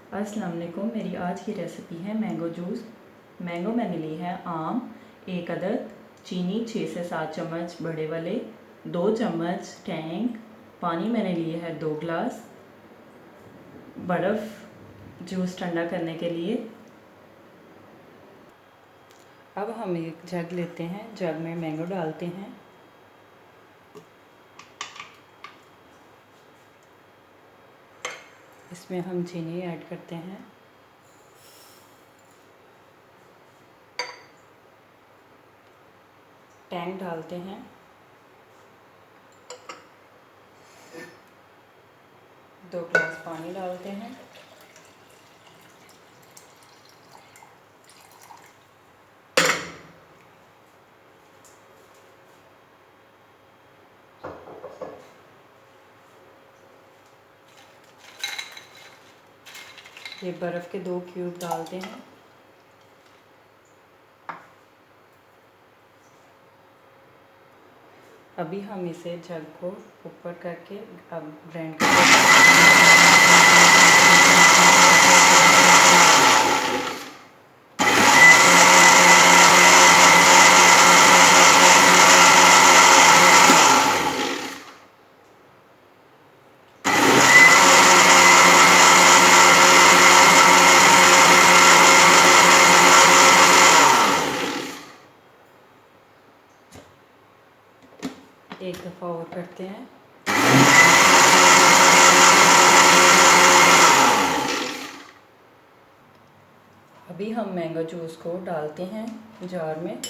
अस्सलाम वालेकुम। मेरी आज की रेसिपी है मैंगो जूस। मैंगो मैंने ली है आम 1 अदद, चीनी 6 से 7 चम्मच बड़े वाले, 2 चम्मच टैंग, पानी मैंने लिए है 2 गिलास, बर्फ़ जूस ठंडा करने के लिए। अब हम एक जग लेते हैं, जग में मैंगो डालते हैं, इसमें हम चीनी ऐड करते हैं, टैंग डालते हैं, दो गिलास पानी डालते हैं, ये बर्फ़ के 2 क्यूब डालते हैं, अभी हम इसे जग को ऊपर करके अब ग्राइंड एक दफ़ा और करते हैं। अभी हम मैंगो जूस को डालते हैं जार में।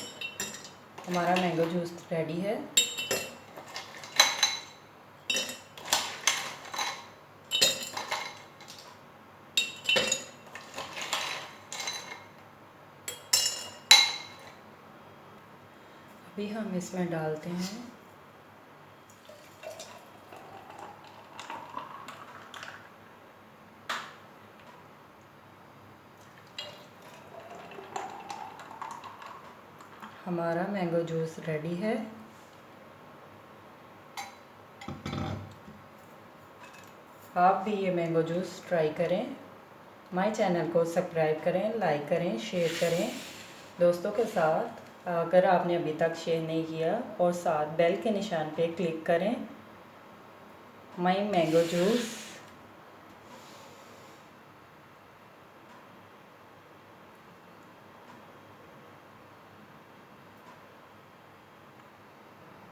हमारा मैंगो जूस रेडी है। अभी हम इसमें डालते हैं हमारा मैंगो जूस रेडी है। आप भी ये मैंगो जूस ट्राई करें। माय चैनल को सब्सक्राइब करें, लाइक करें, शेयर करें दोस्तों के साथ। अगर आपने अभी तक शेयर नहीं किया, और साथ बेल के निशान पे क्लिक करें। My mango juice